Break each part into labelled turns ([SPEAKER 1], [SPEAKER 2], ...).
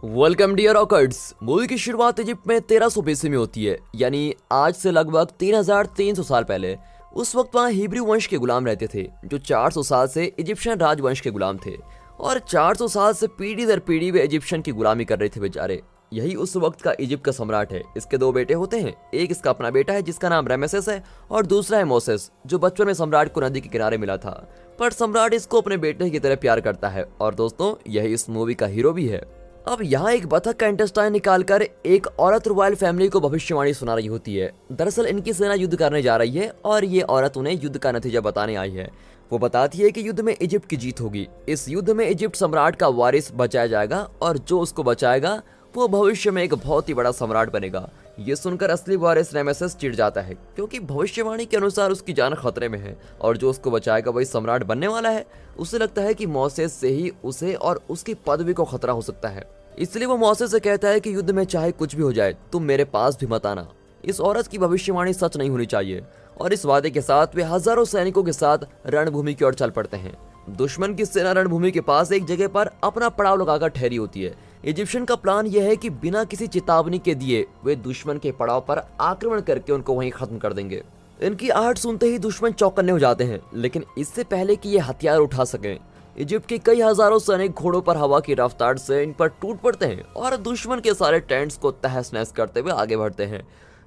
[SPEAKER 1] Welcome dear रॉकर्ड्स। Movie की शुरुआत Egypt में 1300 बीसी में होती है, यानी आज से लगभग 3300 साल पहले। उस वक्त वहाँ हिब्रू वंश के गुलाम रहते थे जो 400 साल से इजिप्शियन राजवंश के गुलाम थे और 400 साल से पीढ़ी दर पीढ़ी वे इजिप्शियन की गुलामी कर रहे थे बेचारे। यही उस वक्त का इजिप्ट का सम्राट है। इसके दो बेटे होते हैं, एक इसका अपना बेटा है जिसका नाम रामेसेस है और दूसरा है मोसेस जो बचपन में सम्राट को नदी के किनारे मिला था, पर सम्राट इसको अपने बेटे की तरह प्यार करता है और दोस्तों यही इस मूवी का हीरो भी है। अब यहाँ एक बतख का इंटेस्टाइन निकालकर एक औरत रॉयल फैमिली को भविष्यवाणी सुना रही होती है। दरअसल इनकी सेना युद्ध करने जा रही है और ये औरत उन्हें युद्ध का नतीजा बताने आई है। वो बताती है कि युद्ध में इजिप्ट की जीत होगी। इस युद्ध में इजिप्ट सम्राट का वारिस बचाया जाएगा और जो उसको बचाएगा वो भविष्य में एक बहुत ही बड़ा सम्राट बनेगा। ये सुनकर असली वारिस रामेसेस चिढ़ जाता है क्योंकि भविष्यवाणी के अनुसार उसकी जान खतरे में है और जो उसको बचाएगा वही सम्राट बनने वाला है। उसे लगता है कि मोसेस से ही उसे और उसकी पदवी को खतरा हो सकता है, इसलिए वो मोसेस से कहता है कि युद्ध में चाहे कुछ भी हो जाए तुम मेरे पास भी मत आना। इस औरत की भविष्यवाणी सच नहीं होनी चाहिए और इस वादे के साथ वे हजारों सैनिकों के साथ रणभूमि की ओर चल पड़ते हैं। दुश्मन की सेना रणभूमि के पास एक जगह पर अपना पड़ाव लगाकर ठहरी होती है। इजिप्शियन का प्लान यह है कि बिना किसी चेतावनी के दिए वे दुश्मन के पड़ाव पर आक्रमण करके उनको वहीं खत्म कर देंगे। इनकी आहट सुनते ही दुश्मन चौकन्ने हो जाते हैं, लेकिन इससे पहले कि ये हथियार उठा सकें इजिप्ट के कई हजारों सैनिक घोड़ों पर हवा की रफ्तार से इन पर टूट पड़ते हैं और दुश्मन के सारे टेंट्स को तहस नहस करते हुए आगे बढ़ते हैं।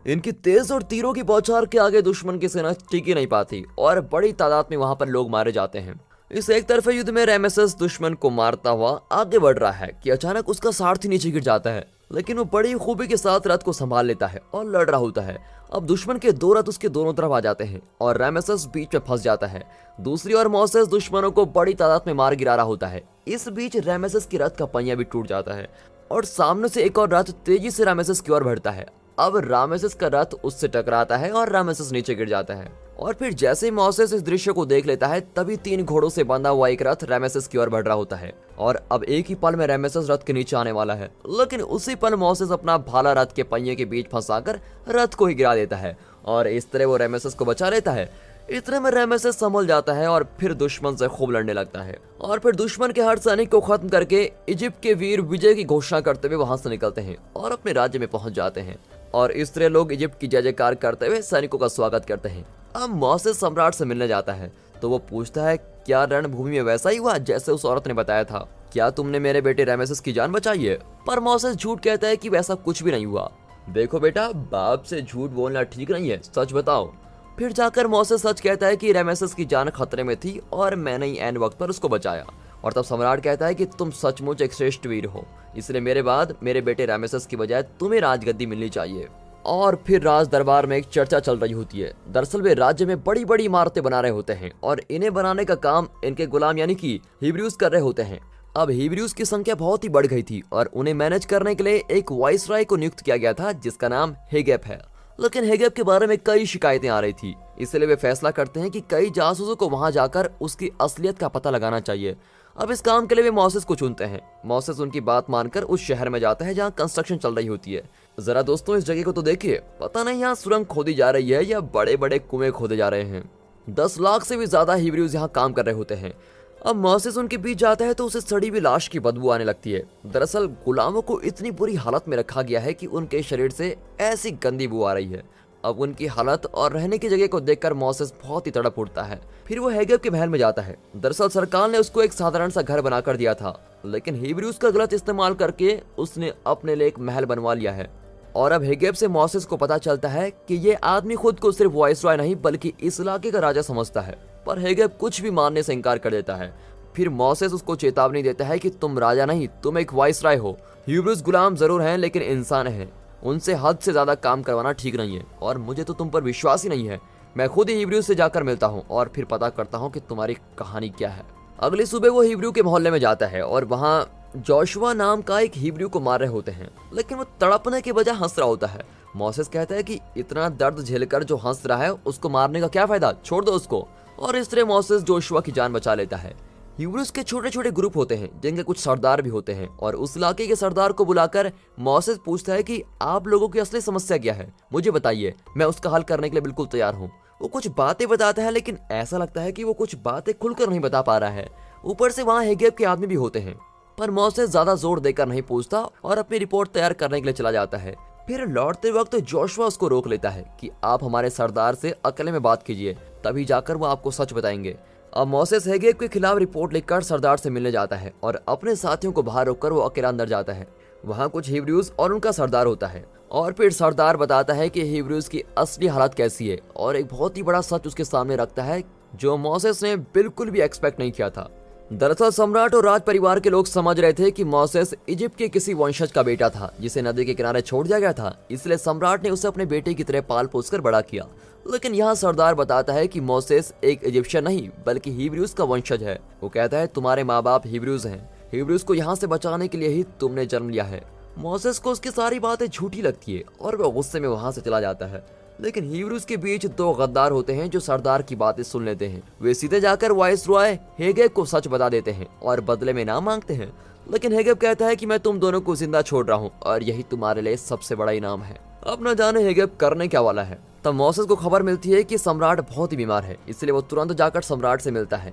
[SPEAKER 1] इनकी तेज और तीरों की बौछार के आगे दुश्मन की सेना टिक ही नहीं पाती और बड़ी तादाद में वहां पर लोग मारे जाते हैं। इस एक तरफा युद्ध में रामेसेस दुश्मन को मारता हुआ आगे बढ़ रहा है कि अचानक उसका सारथी नीचे गिर जाता है, लेकिन वो बड़ी खूबी के साथ रथ को संभाल लेता है और लड़ रहा होता है। अब दुश्मन के दो रथ उसके दोनों तरफ आ जाते हैं और रामेसेस बीच में फंस जाता है। दूसरी ओर मोसेस दुश्मनों को बड़ी तादाद में मार गिरा रहा होता है। इस बीच रामेसेस की रथ का पहिया भी टूट जाता है और सामने से एक और रथ तेजी से रामेसेस की ओर बढ़ता है। अब रामेसेस का रथ उससे टकराता है और रामेसेस नीचे गिर जाता है और फिर जैसे ही मोसेस इस दृश्य को देख लेता है तभी 3 घोड़ों से बंधा हुआ एक रथ रामेसेस की ओर बढ़ रहा होता है और अब एक ही पल में रामेसेस रथ के नीचे आने वाला है, लेकिन उसी पल मोसेस अपना भाला रथ के पहिए के बीच फंसाकर रथ को ही गिरा देता है और इस तरह वो रामेसेस को बचा लेता है। इतने में रामेसेस संभल जाता है और फिर दुश्मन से खूब लड़ने लगता है और फिर दुश्मन के हर सैनिक को खत्म करके इजिप्ट के वीर विजय की घोषणा करते हुए वहां से निकलते हैं और अपने राज्य में पहुंच जाते हैं और इस तरह लोग इजिप्ट की जय जयकार करते हुए सैनिकों का स्वागत करते हैं। अब मोसेस सम्राट से मिलने जाता है तो वो पूछता है क्या रणभूमि में वैसा ही हुआ जैसे उस औरत ने बताया था? क्या तुमने मेरे बेटे रामेसेस की जान बचाई है? पर मोसेस झूठ कहता है कि वैसा कुछ भी नहीं हुआ। देखो बेटा, बाप से झूठ बोलना ठीक नहीं है, सच बताओ। फिर जाकर मोसेस सच कहता है कि रामेसेस की जान खतरे में थी और मैंने ही ऐन वक्त पर उसको बचाया। और तब सम्राट कहता है कि तुम सचमुच एक श्रेष्ठ वीर हो, इसलिए मेरे बाद मेरे बेटे रामेसेस की बजाय तुम्हें राजगद्दी मिलनी चाहिए। और फिर राज दरबार में एक चर्चा चल रही होती है। दरअसल वे राज्य में बड़ी बड़ी इमारतें बना रहे होते हैं और इन्हें बनाने का काम इनके गुलाम यानी कि हिब्रूज कर रहे होते हैं। अब हिब्रूज की संख्या बहुत ही बढ़ गई थी और उन्हें मैनेज करने के लिए एक वाइसराय को नियुक्त किया गया था जिसका नाम हेगेप है। लेकिन हेगेप के बारे में कई शिकायतें आ रही थी, इसलिए वे फैसला करते हैं कि कई जासूसों को वहां जाकर उसकी असलियत का पता लगाना चाहिए। अब इस काम के लिए वे मोसेस को चुनते हैं। मोसेस उनकी बात मानकर उस शहर में जाता है जहाँ कंस्ट्रक्शन चल रही होती है। जरा दोस्तों इस जगह को तो देखिए, पता नहीं यहाँ सुरंग खोदी जा रही है या बड़े बड़े कुएं खोदे जा रहे हैं। 10 लाख से भी ज्यादा हिब्रूज यहाँ काम कर रहे होते हैं। अब मोसेस उनके बीच जाता है तो उसे सड़ी हुई लाश की बदबू आने लगती है। दरअसल गुलामों को इतनी बुरी हालत में रखा गया है कि उनके शरीर से ऐसी गंदी बू आ रही है। अब उनकी हालत और रहने की जगह को देखकर मोसेस बहुत ही तड़प उठता है। फिर वो हेगेप के महल में जाता है। दरअसल सरकार ने उसको एक साधारण सा घर बनाकर दिया था, लेकिन हिब्रूज का गलत इस्तेमाल करके उसने अपने लिए एक महल बनवा लिया है। और अब हेगेप से मोसेस को पता चलता है कि ये आदमी खुद को सिर्फ वाइसरॉय नहीं बल्कि इस इलाके का राजा समझता है, पर हेगेप कुछ भी मानने से इनकार कर देता है। फिर मोसेस उसको चेतावनी देता है कि तुम राजा नहीं, तुम एक वाइसरॉय हो। हिब्रूज गुलाम जरूर हैं लेकिन इंसान हैं, उनसे हद से ज्यादा काम करवाना ठीक नहीं है और मुझे तो तुम पर विश्वास ही नहीं है। मैं खुद ही हिब्रू से जाकर मिलता हूँ और फिर पता करता हूँ कि तुम्हारी कहानी क्या है। अगली सुबह वो हिब्रू के मोहल्ले में जाता है और वहाँ जोशुआ नाम का एक हिब्रू को मार रहे होते हैं, लेकिन वो तड़पने के बजाय हंस रहा होता है। मोसेस कहता है कि इतना दर्द झेलकर जो हंस रहा है उसको मारने का क्या फायदा, छोड़ दो उसको। और इस तरह मोसेस जोशुआ की जान बचा लेता है। हिब्रूज के छोटे छोटे ग्रुप होते हैं जिनके कुछ सरदार भी होते हैं और उस इलाके के सरदार को बुलाकर मोसेस पूछता है कि आप लोगों की असली समस्या क्या है, मुझे बताइए, मैं उसका हल करने के लिए बिल्कुल तैयार हूँ। वो कुछ बातें बताता है लेकिन ऐसा लगता है कि वो कुछ बातें खुलकर नहीं बता पा रहा है। ऊपर से वहाँ हेगेप के आदमी भी होते हैं। पर मोसेस ज्यादा जोर देकर नहीं पूछता और अपनी रिपोर्ट तैयार करने के लिए चला जाता है। फिर लौटते वक्त जोशुआ उसको रोक लेता है कि आप हमारे सरदार से अकेले में बात कीजिए, तभी जाकर वो आपको सच बताएंगे। अब मोसेस हेगेब के खिलाफ रिपोर्ट लिखकर सरदार से मिलने जाता है और अपने साथियों को बाहर रोककर वो अकेला अंदर जाता है। वहाँ कुछ हिब्रूज और उनका सरदार होता है और फिर सरदार बताता है कि हिब्रूज की असली हालत कैसी है और एक बहुत ही बड़ा सच उसके सामने रखता है जो मोसेस ने बिल्कुल भी एक्सपेक्ट नहीं किया था। दरअसल सम्राट और राज परिवार के लोग समझ रहे थे कि मोसेस इजिप्ट के किसी वंशज का बेटा था जिसे नदी के किनारे छोड़ दिया गया था, इसलिए सम्राट ने उसे अपने बेटे की तरह पाल पोस कर बड़ा किया। लेकिन यहाँ सरदार बताता है कि मोसेस एक इजिप्शियन नहीं बल्कि हिब्रूज का वंशज है। वो कहता है तुम्हारे माँ बाप हिब्रूज हैं, हिब्रूज को यहाँ से बचाने के लिए ही तुमने जन्म लिया है। मोसेस को उसकी सारी बातें झूठी लगती है और वह गुस्से में वहाँ से चला जाता है। लेकिन हिब्रूज के बीच दो गद्दार होते हैं जो सरदार की बातें सुन लेते हैं। वे सीधे जाकर वाइसरॉय हेगेब को सच बता देते हैं और बदले में इनाम मांगते हैं। लेकिन हेगेब कहता है कि मैं तुम दोनों को जिंदा छोड़ रहा हूँ और यही तुम्हारे लिए सबसे बड़ा इनाम है। अब न जाने हेगेब करने क्या वाला है। तब मोसेस को खबर मिलती है कि सम्राट बहुत ही बीमार है, इसलिए वो तुरंत जाकर सम्राट से मिलता है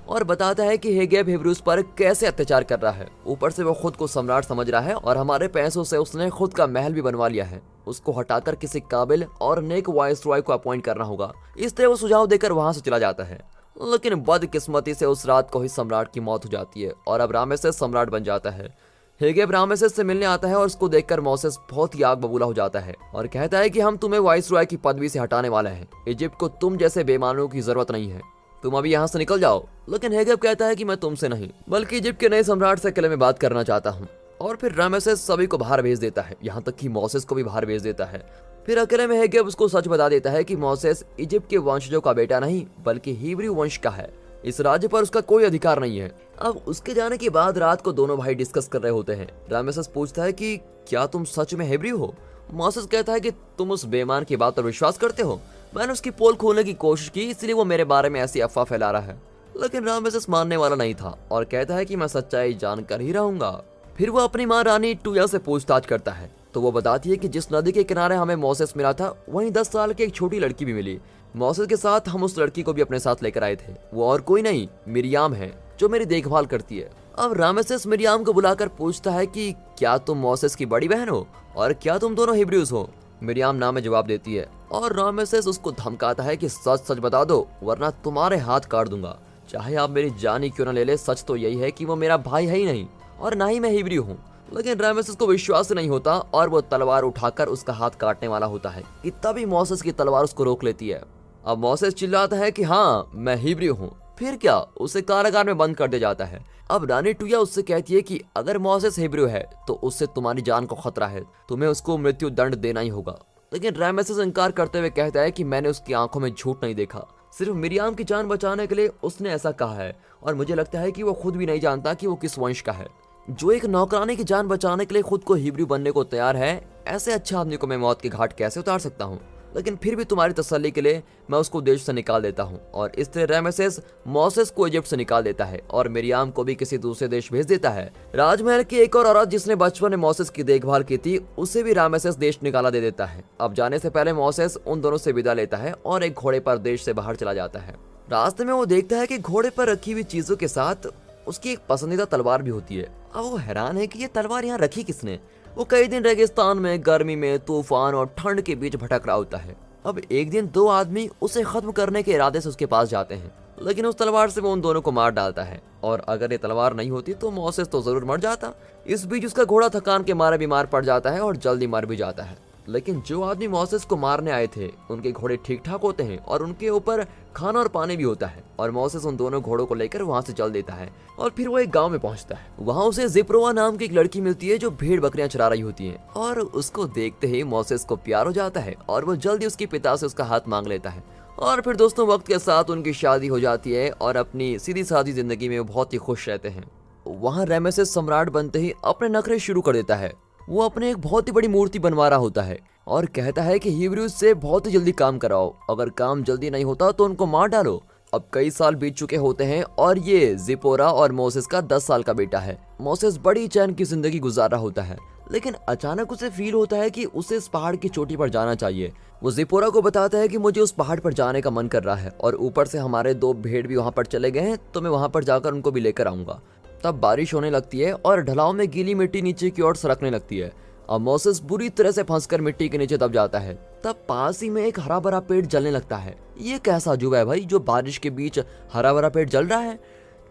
[SPEAKER 1] और बताता है कि हेगेब हिब्रूज पर कैसे अत्याचार कर रहा है। ऊपर से वो खुद को सम्राट समझ रहा है और हमारे पैसों से उसने खुद का महल भी बनवा लिया है। उसको हटाकर किसी काबिल और नेक वाइसरॉय को अपॉइंट करना होगा। इस तरह वो सुझाव देकर वहां से चला जाता है। लेकिन बदकिस्मती से उस रात को ही सम्राट की मौत हो जाती है और अब रामेसेस सम्राट बन जाता है। हेगेब रामेसेस से मिलने आता है और उसको देखकर मोसेस बहुत ही आग बबूला हो जाता है और कहता है कि हम तुम्हें वाइसरॉय की पदवी से हटाने वाले हैं। इजिप्ट को तुम जैसे बेईमानों की जरूरत नहीं है, तुम अभी यहाँ से निकल जाओ। लेकिन हेगेब कहता है कि मैं तुमसे नहीं बल्कि इजिप्ट के नए सम्राट से अकेले में बात करना चाहता हूँ। और फिर रामेसेस सभी को बाहर भेज देता है, यहाँ तक कि मोसेस को भी बाहर भेज देता है। फिर अकेले में हेगेब उसको सच बता देता है कि मोसेस इजिप्ट के वंशजों का बेटा नहीं बल्कि हिब्रू वंश का है। इस राज्य पर उसका कोई अधिकार नहीं है। अब उसके जाने के बाद रात को दोनों भाई डिस्कस कर रहे होते हैं। रामेसेस पूछता है कि क्या तुम सच में हिब्रू हो? मोसेस कहता है कि तुम उस बेईमान की बात पर विश्वास करते हो? मैंने उसकी पोल खोलने की कोशिश की, इसलिए वो मेरे बारे में ऐसी अफवाह फैला रहा है। लेकिन रामेसेस मानने वाला नहीं था और कहता है कि मैं सच्चाई जानकर ही रहूंगा। फिर वो अपनी माँ रानी टूया से पूछताछ करता है तो वो बताती है कि जिस नदी के किनारे हमें मोसेस मिला था वहीं 10 साल की एक छोटी लड़की भी मिली। मोसेस के साथ हम उस लड़की को भी अपने साथ लेकर आए थे। वो और कोई नहीं मिरियाम है जो मेरी देखभाल करती है। अब रामेसेस मिरियाम को बुलाकर पूछता है कि क्या तुम मोसेस की बड़ी बहन हो और क्या तुम दोनों हिब्रूज हो? मिरियाम ना में जवाब देती है और रामेसेस उसको धमकाता है कि सच सच बता दो वरना तुम्हारे हाथ काट दूंगा। चाहे आप मेरी जान ही क्यों न ले ले, सच तो यही है कि वो मेरा भाई है ही नहीं और ना ही मैं हिब्रू हूँ। लेकिन रामेसेस को विश्वास नहीं होता और वो तलवार उठाकर उसका हाथ काटने वाला होता है कि तभी मोसेस की तलवार उसको रोक लेती है। अब मोसेस चिल्लाता है कि हाँ मैं हिब्रू हूँ। फिर क्या, उसे कारागार में बंद कर दिया जाता है। अब रानी टूया उससे कहती है कि अगर मोसेस हिब्रू है तो उससे तुम्हारी जान को खतरा है, तुम्हें उसको मृत्यु दंड देना ही होगा। लेकिन रामेसेस इनकार करते हुए कहता है कि मैंने उसकी आंखों में झूठ नहीं देखा, सिर्फ मिरियाम की जान बचाने के लिए उसने ऐसा कहा है और मुझे लगता है कि वो खुद भी नहीं जानता कि वो किस वंश का है। जो एक नौकरानी की जान बचाने के लिए खुद को हिब्रू बनने को तैयार है, ऐसे अच्छे आदमी को मैं मौत के घाट कैसे उतार सकता हूँ? लेकिन फिर भी तुम्हारी तसल्ली के लिए मैं उसको देश से निकाल देता हूँ। और इस तरह रामेसेस मोसेस को इजिप्ट से निकाल देता है और मिरियाम को भी किसी दूसरे देश भेज देता है। राजमहल की एक और औरत जिसने बचपन में मोसेस की देखभाल की थी उसे भी रामेसेस देश निकाला दे देता है। अब जाने से पहले मोसेस उन दोनों से विदा लेता है और एक घोड़े पर देश से बाहर चला जाता है। रास्ते में वो देखता है कि घोड़े पर रखी हुई चीजों के साथ उसकी एक पसंदीदा तलवार भी होती है। अब वो हैरान है कि ये तलवार यहाँ रखी किसने। वो कई दिन रेगिस्तान में, गर्मी में, तूफान और ठंड के बीच भटक रहा होता है। अब एक दिन दो आदमी उसे खत्म करने के इरादे से उसके पास जाते हैं, लेकिन उस तलवार से वो उन दोनों को मार डालता है और अगर ये तलवार नहीं होती तो मोसेस तो जरूर मर जाता। इस बीच उसका घोड़ा थकान के मारे बीमार पड़ जाता है और जल्दी मर भी जाता है। लेकिन जो आदमी मोसेस को मारने आए थे उनके घोड़े ठीक ठाक होते हैं और उनके ऊपर खाना और पानी भी होता है और मोसेस उन दोनों घोड़ों को लेकर वहां से चल देता है और फिर वो एक गांव में पहुंचता है। वहां उसे जिप्रोवा नाम की एक लड़की मिलती है जो भेड़ बकरियां चरा रही होती हैं और उसको देखते ही मोसेस को प्यार हो जाता है और वो जल्दी उसके पिता से उसका हाथ मांग लेता है। और फिर दोस्तों वक्त के साथ उनकी शादी हो जाती है और अपनी सीधी सादी जिंदगी में वो बहुत ही खुश रहते हैं। वहाँ रामेसेस सम्राट बनते ही अपने नखरे शुरू कर देता है। वो अपने एक बहुत ही बड़ी मूर्ति बनवा रहा होता है और कहता है कि हिब्रूज से बहुत ही जल्दी काम कराओ, अगर काम जल्दी नहीं होता तो उनको मार डालो। अब कई साल बीत चुके होते हैं और ये जिपोरा और मोसेस का 10 साल का बेटा है। मोसेस बड़ी चैन की जिंदगी गुजार रहा होता है, लेकिन अचानक उसे फील होता है कि उसे इस पहाड़ की चोटी पर जाना चाहिए। वो जिपोरा को बताता है कि मुझे उस पहाड़ पर जाने का मन कर रहा है और ऊपर से हमारे 2 भेड़ भी वहाँ पर चले गए हैं, तो मैं वहाँ पर जाकर उनको भी लेकर आऊंगा। तब बारिश होने लगती है और ढलाव में गीली मिट्टी नीचे की ओर सरकने लगती है। अब मोसेस बुरी तरह से फंसकर मिट्टी के नीचे दब जाता है। तब पास ही में एक हरा भरा पेड़ जलने लगता है। ये कैसा अजूबा है भाई, जो बारिश के बीच हरा भरा पेड़ जल रहा है।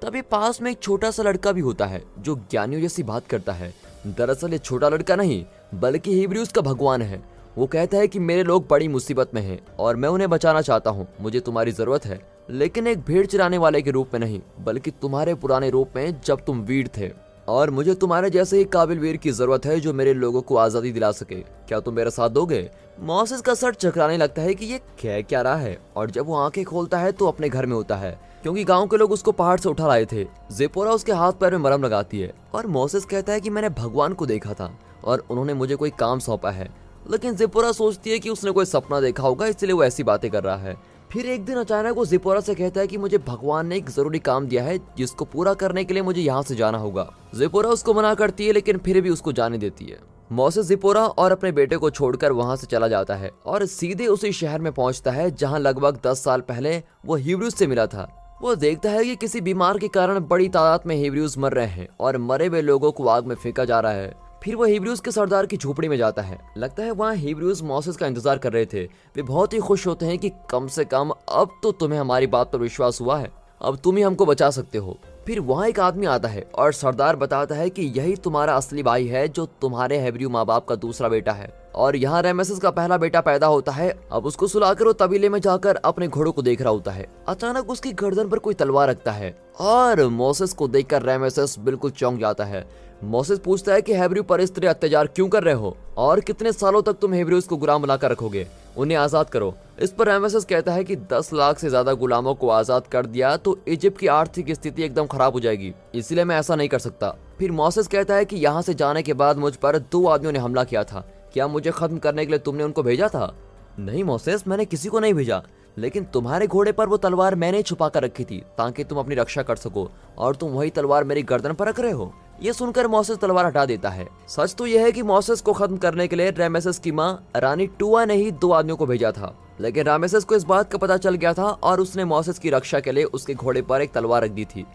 [SPEAKER 1] तभी पास में एक छोटा सा लड़का भी होता है जो ज्ञानियों जैसी बात करता है। दरअसल ये छोटा लड़का नहीं बल्कि हिब्रूज का भगवान है। वो कहता है कि मेरे लोग बड़ी मुसीबत में हैं और मैं उन्हें बचाना चाहता हूँ, मुझे तुम्हारी जरूरत है, लेकिन एक भेड़ चराने वाले के रूप में नहीं बल्कि तुम्हारे पुराने रूप में जब तुम वीर थे। और मुझे तुम्हारे जैसे ही काबिल वीर की जरूरत है जो मेरे लोगों को आजादी दिला सके। क्या तुम मेरा साथ दोगे? मोसेस का सर चकराने लगता है कि ये कह क्या रहा है, और जब वो आंखें खोलता है तो अपने घर में होता है, क्योंकि गांव के लोग उसको पहाड़ से उठा लाए थे। जिपोरा उसके हाथ पैर में मरहम लगाती है और मोसेस कहता है कि मैंने भगवान को देखा था और उन्होंने मुझे कोई काम सौंपा है। लेकिन जिपोरा सोचती है कि उसने कोई सपना देखा होगा, इसलिए वो ऐसी बातें कर रहा है। फिर एक दिन अचानक वो जिपोरा से कहता है कि मुझे भगवान ने एक जरूरी काम दिया है जिसको पूरा करने के लिए मुझे यहाँ से जाना होगा। जिपोरा उसको मना करती है लेकिन फिर भी उसको जाने देती है। मोसेस जिपोरा और अपने बेटे को छोड़कर वहां से चला जाता है और सीधे उसी शहर में पहुंचता है जहां लगभग 10 साल पहले वो हिब्रूज से मिला था। वो देखता है कि किसी बीमार के कारण बड़ी तादाद में हिब्रूज मर रहे हैं और मरे हुए लोगों को आग में फेंका जा रहा है। फिर वो हिब्रूज के सरदार की झोपड़ी में जाता है। लगता है वहाँ हिब्रूज मोसेस का इंतजार कर रहे थे। वे बहुत ही खुश होते हैं कि कम से कम अब तो तुम्हें हमारी बात पर विश्वास हुआ है, अब तुम ही हमको बचा सकते हो। फिर वहाँ एक आदमी आता है और सरदार बताता है कि यही तुम्हारा असली भाई है जो तुम्हारे हिब्रू माँ बाप का दूसरा बेटा है, और यहाँ रेमेसेस का पहला बेटा पैदा होता है। अब उसको सुलाकर वो तबीले में जाकर अपने घोड़ों को देख रहा होता है। अचानक उसकी गर्दन पर कोई तलवार रखता है और मोसेस को देखकर रेमेसेस बिल्कुल चौंक जाता है। मोसेस पूछता है कि हिब्रू पर इस तरह अत्याचार क्यों कर रहे हो और कितने सालों तक तुम हिब्रूज को गुलाम बनाकर रखोगे, उन्हें आजाद करो। इस पर रेमेसेस कहता है कि 10 लाख से ज्यादा गुलामों को आजाद कर दिया तो इजिप्ट की आर्थिक स्थिति एकदम खराब हो जाएगी, इसलिए मैं ऐसा नहीं कर सकता। फिर मोसेस कहता है कि यहाँ से जाने के बाद मुझ पर 2 आदमियों ने हमला किया था, क्या मुझे खत्म करने के लिए तुमने उनको भेजा था? नहीं मोसेस, मैंने किसी को नहीं भेजा, लेकिन तुम्हारे घोड़े पर वो तलवार मैंने छुपा कर रखी थी ताकि तुम अपनी रक्षा कर सको, और तुम वही तलवार मेरी गर्दन पर रख रहे हो। ये सुनकर मोसेस तलवार हटा देता है। सच तो यह है कि मोसेस को खत्म करने के लिए रेमेसेस की माँ रानी टुआ ने ही 2 आदमियों को भेजा था, लेकिन रामेसेस को इस बात का पता चल गया था और उसने मोसेस की रक्षा के लिए उसके घोड़े पर एक तलवार रख दी थी।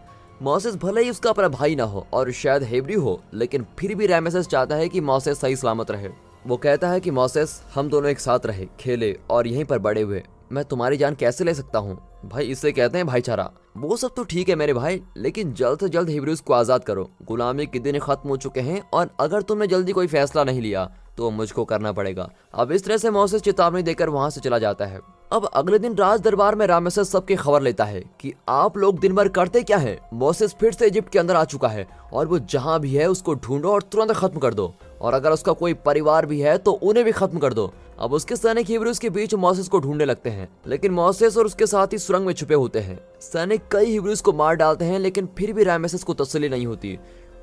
[SPEAKER 1] मोसेस भले ही उसका अपना भाई ना हो और शायद हिब्रू हो, लेकिन फिर भी रामेसेस चाहता है कि मोसेस सही सलामत रहे। वो कहता है कि मोसेस, हम दोनों एक साथ रहे, खेले और यहीं पर बड़े हुए, मैं तुम्हारी जान कैसे ले सकता हूँ भाई, इससे कहते हैं भाईचारा। वो सब तो ठीक है मेरे भाई, लेकिन जल्द से जल्द हिब्रूज को आजाद करो, गुलामी के दिन खत्म हो चुके हैं और अगर तुमने जल्दी कोई फैसला नहीं लिया तो मुझको करना पड़ेगा। अब इस तरह से मोसेस चेतावनी देकर वहां से चला जाता है। अब अगले दिन राज दरबार में रामेसेस सबकी खबर लेता है कि आप लोग दिन भर करते क्या है। मोसेस फिर से इजिप्ट के अंदर आ चुका है और वो जहां भी है उसको ढूंढो और तुरंत खत्म कर दो, और अगर उसका कोई परिवार भी है तो उन्हें भी खत्म कर दो। अब उसके सैनिक हिब्रूज के बीच मोसेस को ढूंढने लगते हैं, लेकिन मोसेस और उसके साथी सुरंग में छुपे होते हैं। सैनिक कई हिब्रूज को मार डालते हैं, लेकिन फिर भी रामेसेस को तसल्ली नहीं होती।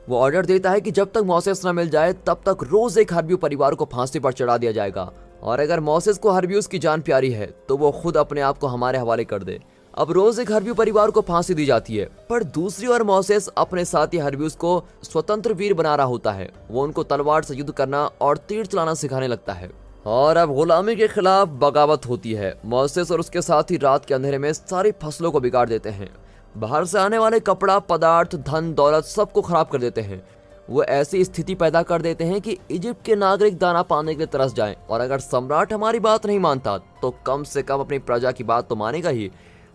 [SPEAKER 1] वो ऑर्डर देता है कि जब तक मोसेस न मिल जाए तब तक रोज एक हर्बियू परिवार को फांसी पर चढ़ा दिया जाएगा, और अगर मोसेस को हर्बियूस की जान प्यारी है तो वो खुद अपने आप को हमारे हवाले कर दे। अब रोज एक हर्बियू परिवार को फांसी दी जाती है, पर दूसरी ओर मोसेस अपने साथी हर्बियूस को स्वतंत्र वीर बना रहा होता है। वो उनको तलवार से युद्ध करना और तीर चलाना सिखाने लगता है। और अब गुलामी के खिलाफ बगावत होती है। मोसेस और उसके साथी रात के अंधेरे में सारी फसलों को बिगाड़ देते हैं, बाहर से आने वाले कपड़ा, पदार्थ, धन दौलत सबको खराब कर देते हैं। वो ऐसी स्थिति पैदा कर देते हैं कि इजिप्ट के नागरिक दाना पाने के लिए तरस जाएं, और अगर सम्राट हमारी बात नहीं मानता तो कम से कम अपनी प्रजा की बात तो मानेगा ही,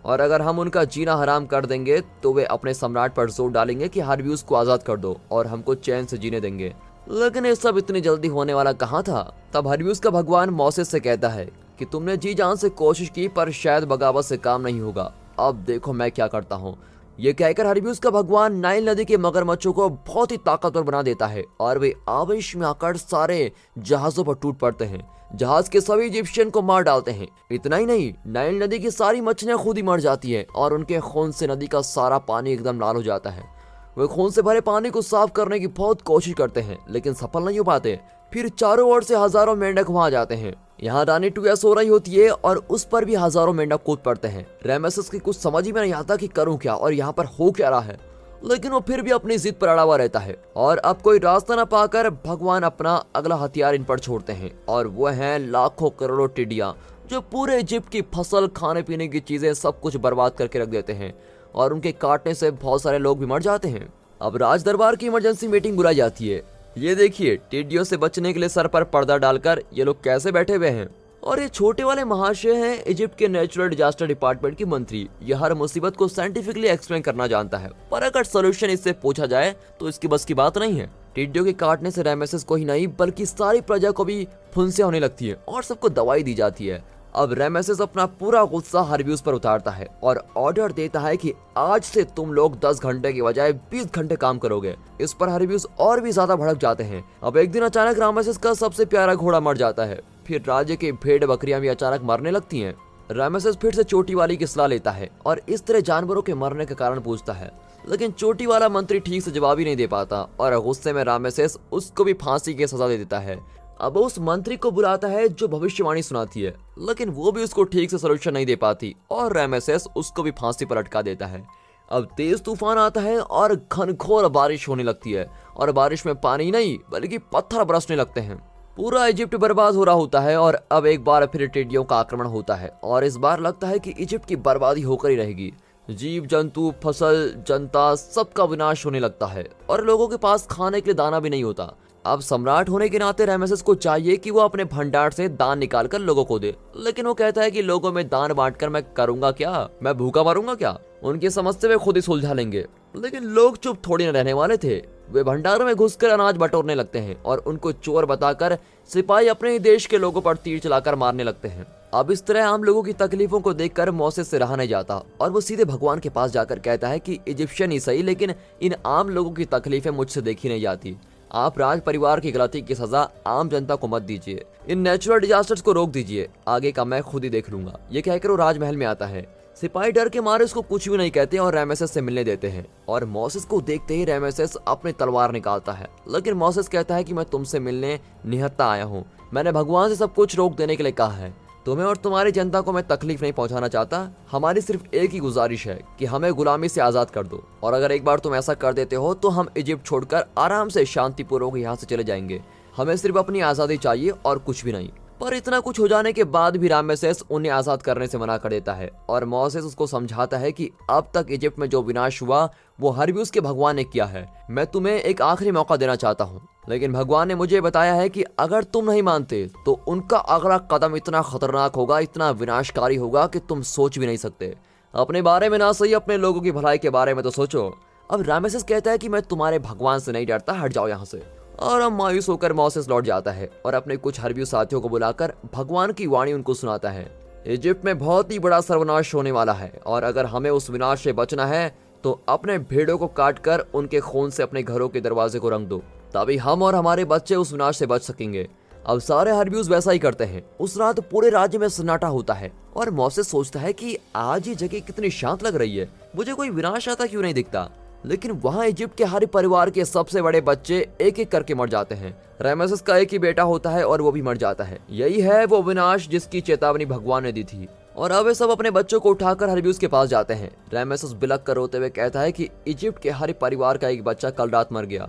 [SPEAKER 1] और अगर हम उनका जीना हराम कर देंगे तो वे अपने सम्राट पर जोर डालेंगे कि हर्बियूस को आजाद कर दो और हमको चैन से जीने देंगे। लेकिन ये सब इतनी जल्दी होने वाला कहाँ था। तब हर्बियूस का भगवान मोसेस से कहता है कि तुमने जी जान से कोशिश की पर शायद बगावत से काम नहीं होगा, अब देखो मैं क्या करता हूँ। ये कहकर हर्बियूस का भगवान नाइल नदी के मगरमच्छों को बहुत ही ताकतवर बना देता है और वे आवेश में आकर सारे जहाजों पर टूट पड़ते हैं। जहाज के सभी इजिप्शियन को मार डालते हैं। इतना ही नहीं, नाइल नदी की सारी मछलियां खुद ही मर जाती है और उनके खून से नदी का सारा पानी एकदम लाल हो जाता है। वे खून से भरे पानी को साफ करने की बहुत कोशिश करते हैं, लेकिन सफल नहीं हो पाते। फिर चारों ओर से हजारों मेंढक वहां जाते हैं। यहाँ रानी टुआ सो रही होती है और उस पर भी हजारों मेंढक कूद पड़ते हैं। रेमेसेस की कुछ समझ ही में नहीं आता कि करूं क्या और यहाँ पर हो क्या रहा है, लेकिन वो फिर भी अपनी जिद पर अड़ा हुआ रहता है। और अब कोई रास्ता न पाकर भगवान अपना अगला हथियार इन पर छोड़ते हैं, और वो हैं लाखों करोड़ों टिड्डियां जो पूरे इजिप्ट की फसल, खाने पीने की चीजें सब कुछ बर्बाद करके रख देते हैं, और उनके काटने से बहुत सारे लोग भी मर जाते हैं। अब राज दरबार की इमरजेंसी मीटिंग बुलाई जाती है। ये देखिए, टिड्डियों से बचने के लिए सर पर पर्दा डालकर ये लोग कैसे बैठे हुए हैं। और ये छोटे वाले महाशय हैं इजिप्ट के नेचुरल डिजास्टर डिपार्टमेंट के मंत्री। ये हर मुसीबत को साइंटिफिकली एक्सप्लेन करना जानता है, पर अगर सोल्यूशन इससे पूछा जाए तो इसकी बस की बात नहीं है। टिड्डियों के काटने से रामेसेस को ही नहीं बल्कि सारी प्रजा को भी फुंसियां होने लगती है और सबको दवाई दी जाती है। अब रामेसेस अपना पूरा गुस्सा हर्ब्यूस पर उतारता है और ऑर्डर देता है कि आज से तुम लोग 10 घंटे की बजाय 20 घंटे काम करोगे। इस पर हर्ब्यूस और भी ज्यादा भड़क जाते हैं। अब एक दिन अचानक रामेसेस का सबसे प्यारा घोड़ा मर जाता है। फिर राज्य के भेड़ बकरियां भी अचानक मरने लगती हैं। रामेसेस फिर से चोटी वाली की सलाह लेता है और इस तरह जानवरों के मरने का कारण पूछता है, लेकिन चोटी वाला मंत्री ठीक से जवाब ही नहीं दे पाता और गुस्से में रामेसेस उसको भी फांसी की सजा दे देता है। अब उस मंत्री को बुलाता है जो भविष्यवाणी सुनाती है, लेकिन वो भी उसको ठीक से सोल्यूशन नहीं दे पाती और रामेसेस उसको भी फांसी पर लटका देता है। अब तेज तूफान आता है और घनघोर बारिश होने लगती है और बारिश में पानी नहीं बल्कि पत्थर बरसने लगते हैं। पूरा इजिप्ट बर्बाद हो रहा होता है और अब एक बार फिर टिड्डियों का आक्रमण होता है और इस बार लगता है कि इजिप्ट की बर्बादी होकर ही रहेगी। जीव जंतु, फसल, जनता, सबका विनाश होने लगता है और लोगों के पास खाने के लिए दाना भी नहीं होता। अब सम्राट होने के नाते रामेसेस को चाहिए कि वो अपने भंडार से दान निकालकर लोगों को दे, लेकिन वो कहता है कि लोगों में दान बांटकर मैं करूंगा क्या, मैं भूखा मरूंगा क्या। उनकी समस्या वे खुद ही सुलझा लेंगे। लेकिन लोग चुप थोड़ी न रहने वाले थे। वे भंडारों में घुसकर अनाज बटोरने लगते हैं और उनको चोर बताकर सिपाही अपने ही देश के लोगों पर तीर चलाकर मारने लगते हैं। अब इस तरह आम लोगों की तकलीफों को देखकर मोसेस से रहा नहीं जाता और वो सीधे भगवान के पास जाकर कहता है कि इजिप्शियन ही सही, लेकिन इन आम लोगों की तकलीफें मुझसे देखी नहीं जाती। आप राज परिवार की गलती की सजा आम जनता को मत दीजिए। इन नेचुरल डिजास्टर्स को रोक दीजिए। आगे का मैं खुद ही देख लूंगा। ये कहकर वो राजमहल में आता है। सिपाही डर के मारे उसको कुछ भी नहीं कहते और रामेसेस से मिलने देते हैं और मोसेस को देखते ही रामेसेस अपनी तलवार निकालता है, लेकिन मोसेस कहता है कि मैं तुमसे मिलने निहत्था आया हूँ। मैंने भगवान से सब कुछ रोक देने के लिए कहा है। तुम्हें और तुम्हारी जनता को मैं तकलीफ नहीं पहुंचाना चाहता। हमारी सिर्फ एक ही गुजारिश है कि हमें गुलामी से आजाद कर दो, और अगर एक बार तुम ऐसा कर देते हो तो हम इजिप्ट छोड़कर आराम से शांतिपूर्वक यहाँ से चले जाएंगे। हमें सिर्फ अपनी आजादी चाहिए और कुछ भी नहीं। पर इतना कुछ हो जाने के बाद भी रामेसेस उन्हें आजाद करने से मना कर देता है और मोसेस उसको समझाता है कि अब तक इजिप्ट में जो विनाश हुआ वो हर्ब्यूस के भगवान ने किया है। मैं तुम्हें एक आखिरी मौका देना चाहता हूँ, लेकिन भगवान ने मुझे बताया है कि अगर तुम नहीं मानते तो उनका अगला कदम इतना खतरनाक होगा, इतना विनाशकारी होगा कि तुम सोच भी नहीं सकते। अपने बारे में ना सही, अपने लोगों की भलाई के बारे में तो सोचो। अब रामेसेस कहता है कि मैं तुम्हारे भगवान से नहीं डरता, हट जाओ यहाँ से। और अब मायूस होकर मोसेस लौट जाता है और अपने कुछ हर्ब्यूस साथियों को बुलाकर भगवान की वाणी उनको सुनाता है। इजिप्ट में बहुत ही बड़ा सर्वनाश होने वाला है और अगर हमें उस विनाश से बचना है तो अपने भेड़ों को काटकर उनके खून से अपने घरों के दरवाजे को रंग दो, तभी हम और हमारे बच्चे उस विनाश से बच सकेंगे। अब सारे हर्ब्यूस वैसा ही करते हैं। उस रात पूरे राज्य में सन्नाटा होता है और मोसेस सोचता है कि आज ये जगह कितनी शांत लग रही है, मुझे कोई विनाश आता क्यों नहीं दिखता। लेकिन वहाँ इजिप्ट के हर परिवार के सबसे बड़े बच्चे एक एक करके मर जाते हैं। रामेसेस का एक ही बेटा होता है और वो भी मर जाता है। यही है वो विनाश जिसकी चेतावनी भगवान ने दी थी। और अब वे सब अपने बच्चों को उठाकर हर्ब्यूस के पास जाते हैं। रामेसेस बिलख कर रोते हुए कहता है कि इजिप्ट के हर परिवार का एक बच्चा कल रात मर गया।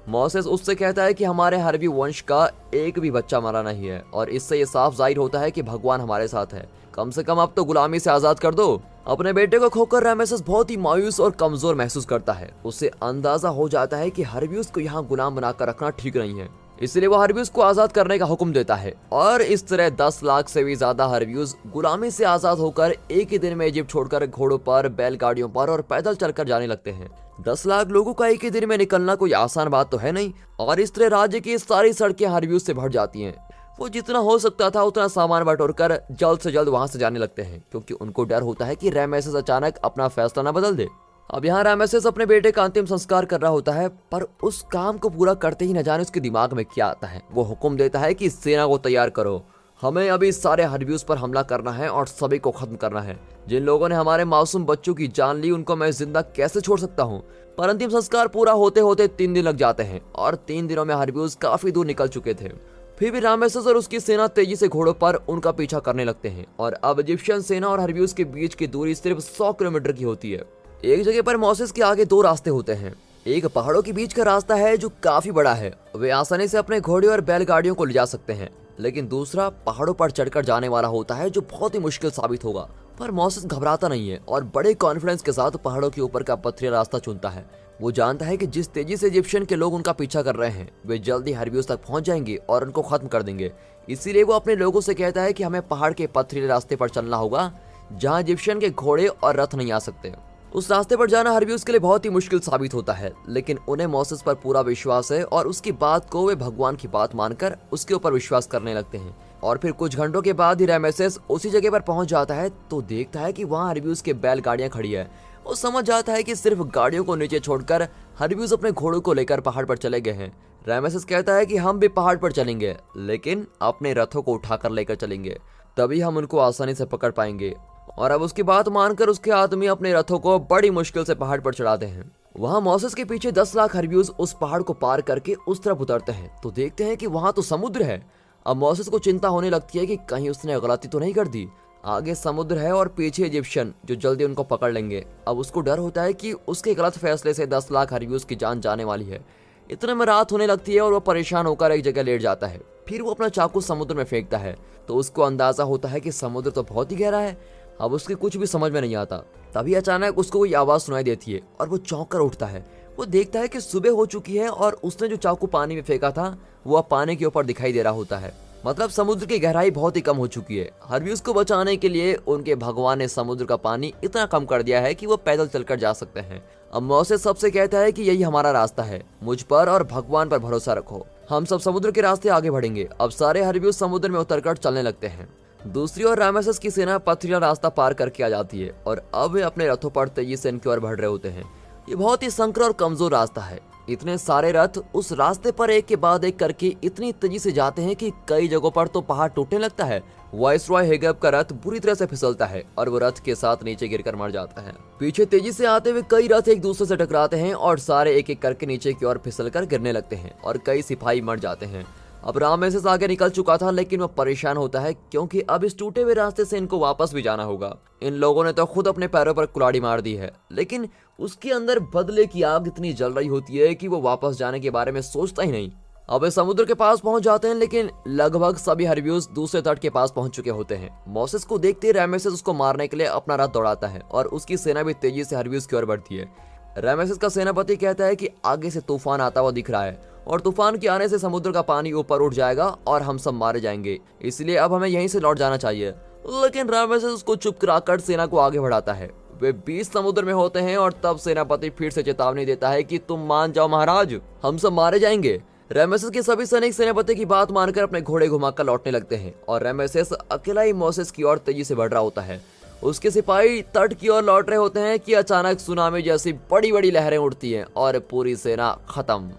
[SPEAKER 1] मोसेस उससे कहता है कि हमारे हर्बी वंश का एक भी बच्चा मरा नहीं है और इससे ये साफ जाहिर होता है कि भगवान हमारे साथ है। कम से कम अब तो गुलामी से आजाद कर दो। अपने बेटे को खोकर रामेसेस बहुत ही मायूस और कमजोर महसूस करता है। उसे अंदाजा हो जाता है कि हर्ब्यूस को यहाँ गुलाम बनाकर रखना ठीक नहीं है, इसलिए वो हर्ब्यूस को आजाद करने का हुक्म देता है और इस तरह 10 लाख से भी ज्यादा हर्ब्यूस गुलामी से आजाद होकर एक ही दिन में इजिप्ट छोड़कर घोड़ों पर, बैलगाड़ियों पर और पैदल चलकर जाने लगते हैं। 10 लाख लोगों का एक ही दिन में निकलना कोई आसान बात तो है नहीं और इस तरह राज्य की सारी सड़कें हर्ब्यूस से भर जाती हैं। वो जितना हो सकता था उतना सामान बटोरकर जल्द से जल्द वहां से जाने लगते हैं, क्योंकि उनको डर होता है कि रामेसेस अचानक अपना फैसला न बदल दे। अब यहाँ रामेसेस अपने बेटे का अंतिम संस्कार कर रहा होता है, पर उस काम को पूरा करते ही न जाने उसके दिमाग में क्या आता है। वो हुक्म देता है कि सेना को तैयार करो, हमें अभी सारे हर्ब्यूस पर हमला करना है और सभी को खत्म करना है। जिन लोगों ने हमारे मासूम बच्चों की जान ली उनको मैं जिंदा कैसे छोड़ सकता हूँ। पर अंतिम संस्कार पूरा होते होते 3 दिन लग जाते हैं और 3 दिनों में हर्ब्यूस काफी दूर निकल चुके थे। फिर भी रामेसेस और उसकी सेना तेजी से घोड़ों पर उनका पीछा करने लगते हैं और अब इजिप्शियन सेना और हर्ब्यूस के बीच की दूरी सिर्फ 100 किलोमीटर की होती है। एक जगह पर मोसेस के आगे 2 रास्ते होते हैं। एक पहाड़ों के बीच का रास्ता है जो काफी बड़ा है, वे आसानी से अपने घोड़े और बैलगाड़ियों को ले जा सकते हैं, लेकिन दूसरा पहाड़ों पर चढ़कर जाने वाला होता है जो बहुत ही मुश्किल साबित होगा। पर मोसेस घबराता नहीं है और बड़े कॉन्फिडेंस के साथ पहाड़ों के ऊपर का पथरीला रास्ता चुनता है। वो जानता है कि जिस तेजी से इजिप्शियन के लोग उनका पीछा कर रहे हैं वे जल्दी हर्बियस तक पहुंच जाएंगे और उनको खत्म कर देंगे। इसीलिए वो अपने लोगों से कहता है कि हमें पहाड़ के पथरीले रास्ते पर चलना होगा जहां इजिप्शियन के घोड़े और रथ नहीं आ सकते। उस रास्ते पर जाना हर्बियस के लिए बहुत ही मुश्किल साबित होता है, लेकिन उन्हें मोसेस पर पूरा विश्वास है और उसकी बात को वे भगवान की बात मानकर उसके ऊपर विश्वास करने लगते हैं। और फिर कुछ घंटों के बाद ही रामेसेस उसी जगह पर पहुंच जाता है तो देखता है कि वहां हर्बियस के बैलगाड़ियां खड़ी है। वो समझ जाता है कि सिर्फ गाड़ियों को नीचे छोड़कर हर्बियस अपने घोड़ों को लेकर पहाड़ पर चले गए हैं। रामेसेस कहता है कि हम भी पहाड़ पर चलेंगे, लेकिन अपने रथों को उठाकर लेकर चलेंगे, तभी हम उनको आसानी से पकड़ पाएंगे। और अब उसकी बात मानकर उसके आदमी अपने रथों को बड़ी मुश्किल से पहाड़ पर चढ़ाते हैं। वहां मोसेस के पीछे 10 लाख हर्बियस उस पहाड़ को पार करके उस तरफ उतरते हैं तो देखते हैं कि वहां तो समुद्र है। अब मोसेस को चिंता होने लगती है कि कहीं उसने गलती तो नहीं कर दी। आगे समुद्र है और पीछे इजिप्शियन जो जल्दी उनको पकड़ लेंगे। अब उसको डर होता है कि उसके गलत फैसले से 10 लाख हर्बियस की जान जाने वाली है। इतने में रात होने लगती है और वो परेशान होकर एक जगह लेट जाता है। फिर वो अपना चाकू समुद्र में फेंकता है तो उसको अंदाजा होता है कि समुद्र तो बहुत ही गहरा है। अब उसके कुछ भी समझ में नहीं आता। तभी अचानक उसको कोई आवाज सुनाई देती है और वो चौंक कर उठता है। वो देखता है कि सुबह हो चुकी है और उसने जो चाकू पानी में फेंका था वो अब पानी के ऊपर दिखाई दे रहा होता है। मतलब समुद्र की गहराई बहुत ही कम हो चुकी है। हर्बियस को बचाने के लिए उनके भगवान ने समुद्र का पानी इतना कम कर दिया है कि वो पैदल चलकर जा सकते हैं। अब मोसेस सबसे कहता है कि यही हमारा रास्ता है, मुझ पर और भगवान पर भरोसा रखो, हम सब समुद्र के रास्ते आगे बढ़ेंगे। अब सारे हर्बियस समुद्र में उतरकर चलने लगते हैं। दूसरी ओर रामेसेस की सेना पथरीला रास्ता पार करके आ जाती है और अब वे अपने रथों पर तेजी से इनकी ओर बढ़ रहे होते हैं। ये बहुत ही संकर और कमजोर रास्ता है। इतने सारे रथ उस रास्ते पर एक के बाद एक करके इतनी तेजी से जाते हैं कि कई जगहों पर तो पहाड़ टूटने लगता है। वाइसरॉय हेगब का रथ बुरी तरह से फिसलता है और वो रथ के साथ नीचे गिरकर मर जाता है। पीछे तेजी से आते हुए कई रथ एक दूसरे से टकराते हैं और सारे एक एक करके नीचे की ओर फिसलकर गिरने लगते हैं और कई सिपाही मर जाते हैं। अब रामेसेस आगे निकल चुका था, लेकिन वह परेशान होता है क्योंकि अब इस टूटे हुए रास्ते से इनको वापस भी जाना होगा। इन लोगों ने तो खुद अपने पैरों पर कुल्हाड़ी मार दी है, लेकिन उसके अंदर बदले की आग इतनी जल रही होती है कि वो वापस जाने के बारे में सोचता ही नहीं। अब वे समुद्र के पास पहुंच जाते हैं, लेकिन लगभग सभी हर्बियस दूसरे तट के पास पहुंच चुके होते हैं। मोसेस को देखते रामेसेस उसको मारने के लिए अपना रथ दौड़ाता है और उसकी सेना भी तेजी से हर्बियस की ओर बढ़ती है। रामेसेस का सेनापति कहता है कि आगे से तूफान आता हुआ दिख रहा है और तूफान के आने से समुद्र का पानी ऊपर उठ जाएगा और हम सब मारे जाएंगे, इसलिए अब हमें यहीं से लौट जाना चाहिए। लेकिन रामेसेस उसको चुप कराकर सेना को आगे बढ़ाता है। वे 20 समुद्र में होते हैं और तब सेनापति फिर से चेतावनी देता है कि तुम मान जाओ महाराज, हम सब मारे जाएंगे। रामेसेस के सभी सैनिक सेनापति की बात मानकर अपने घोड़े घुमाकर लौटने लगते हैं और रामेसेस अकेला ही मोसेस की ओर तेजी से बढ़ रहा होता है। उसके सिपाही तट की ओर लौट रहे होते हैं कि अचानक सुनामी जैसी बड़ी बड़ी लहरें उठती हैं और पूरी सेना खत्म।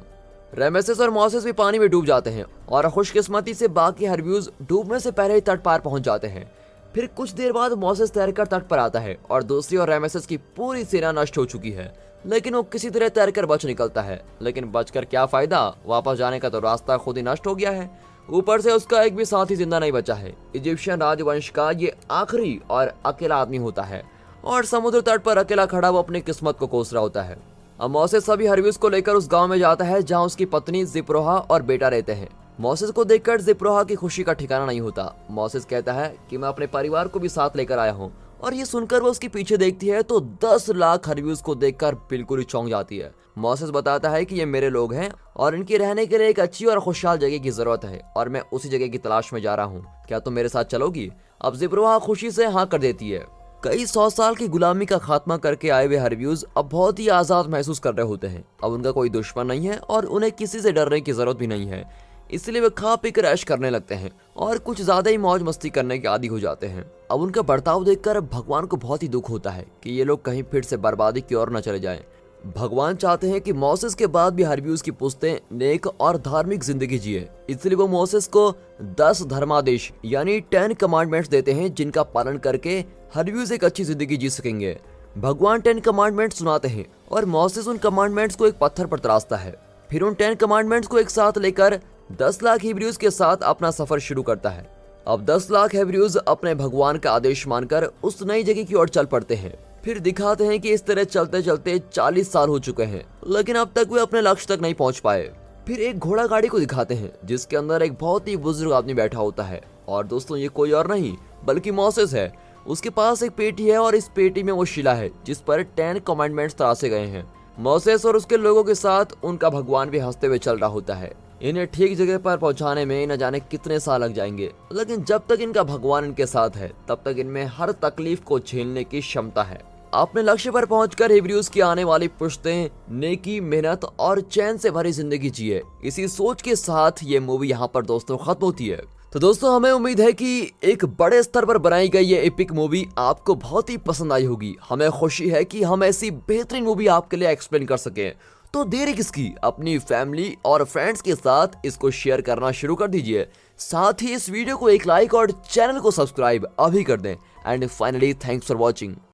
[SPEAKER 1] रामेसेस और मोसेस भी पानी में डूब जाते हैं और खुशकिस्मती से बाकी हर्बियस डूबने से पहले ही तट पार पहुंच जाते हैं। फिर कुछ देर बाद मोसेस तैरकर तट पर आता है और दूसरी ओर रामेसेस की पूरी सेना नष्ट हो चुकी है, लेकिन वो किसी तरह तैरकर बच निकलता है। लेकिन बचकर क्या फायदा, वापस जाने का तो रास्ता खुद ही नष्ट हो गया है। ऊपर से उसका एक भी साथी जिंदा नहीं बचा है। इजिप्शियन राजवंश का ये आखिरी और अकेला आदमी होता है और समुद्र तट पर अकेला खड़ा वो अपनी किस्मत को कोस रहा होता है। अब मोसेस सभी हर्बियस को लेकर उस गांव में जाता है जहां उसकी पत्नी जिप्रोहा और बेटा रहते हैं। मोसेस को देखकर जिप्रोहा की खुशी का ठिकाना नहीं होता। मोसेस कहता है कि मैं अपने परिवार को भी साथ लेकर आया हूँ और ये सुनकर वो उसके पीछे देखती है तो 10 लाख हर्बियस को देखकर बिल्कुल ही चौंक जाती है। मोसेस बताता है कि ये मेरे लोग हैं और इनके रहने के लिए एक अच्छी और खुशहाल जगह की जरूरत है और मैं उसी जगह की तलाश में जा रहा हूँ, क्या तुम मेरे साथ चलोगी? अब जिप्रोहा खुशी से हाँ कर देती है। कई 100 साल की गुलामी का खात्मा करके आए हुए हर्बियस अब बहुत ही आजाद महसूस कर रहे होते हैं। अब उनका कोई दुश्मन नहीं है और उन्हें किसी से डरने की जरूरत भी नहीं है, इसलिए वे खा पी कर ऐश करने लगते हैं और कुछ ज्यादा ही मौज मस्ती करने के आदी हो जाते हैं। अब उनका बर्ताव देखकर भगवान को बहुत ही दुख होता है कि ये लोग कहीं फिर से बर्बादी की ओर न चले जाएं। भगवान चाहते हैं कि मोसेस के बाद भी हर्बियस की पुश्तें नेक और धार्मिक जिंदगी जिए, इसलिए वो मोसेस को 10 धर्मादेश यानी 10 कमांडमेंट्स देते हैं जिनका पालन करके हर्बियस एक अच्छी जिंदगी जी सकेंगे। भगवान 10 कमांडमेंट्स सुनाते हैं और मोसेस उन कमांडमेंट्स को एक पत्थर पर तराशता है। फिर उन 10 कमांडमेंट्स को एक साथ लेकर 10 लाख हिब्रूज के साथ अपना सफर शुरू करता है। अब 10 लाख हिब्रूज अपने भगवान का आदेश मानकर उस नई जगह की ओर चल पड़ते हैं। फिर दिखाते हैं कि इस तरह चलते चलते 40 साल हो चुके हैं, लेकिन अब तक वे अपने लक्ष्य तक नहीं पहुंच पाए। फिर एक घोड़ा गाड़ी को दिखाते हैं जिसके अंदर एक बहुत ही बुजुर्ग आदमी बैठा होता है और दोस्तों ये कोई और नहीं बल्कि मोसेस है। उसके पास एक पेटी है और इस पेटी में वो शिला है जिस पर 10 कमांडमेंट्स तराशे गए हैं। मोसेस और उसके लोगों के साथ उनका भगवान भी हंसते हुए चल रहा होता है। इन्हें ठीक जगह पर पहुंचाने में न जाने कितने साल लग जाएंगे, लेकिन जब तक इनका भगवान इनके साथ है तब तक इनमें हर तकलीफ को झेलने की क्षमता है। अपने लक्ष्य पर पहुंचकर हिब्रूज की आने वाली पुश्तें नेकी, मेहनत और चैन से भरी जिंदगी जिए, इसी सोच के साथ ये मूवी यहाँ पर दोस्तों खत्म होती है। तो दोस्तों हमें उम्मीद है कि एक बड़े स्तर पर बनाई गई ये एपिक मूवी आपको बहुत ही पसंद आई होगी। हमें खुशी है कि हम ऐसी बेहतरीन मूवी आपके लिए एक्सप्लेन कर सकें। तो देरी किसकी, अपनी फैमिली और फ्रेंड्स के साथ इसको शेयर करना शुरू कर दीजिए। साथ ही इस वीडियो को एक लाइक और चैनल को सब्सक्राइब अभी कर दें। And finally thanks for watching.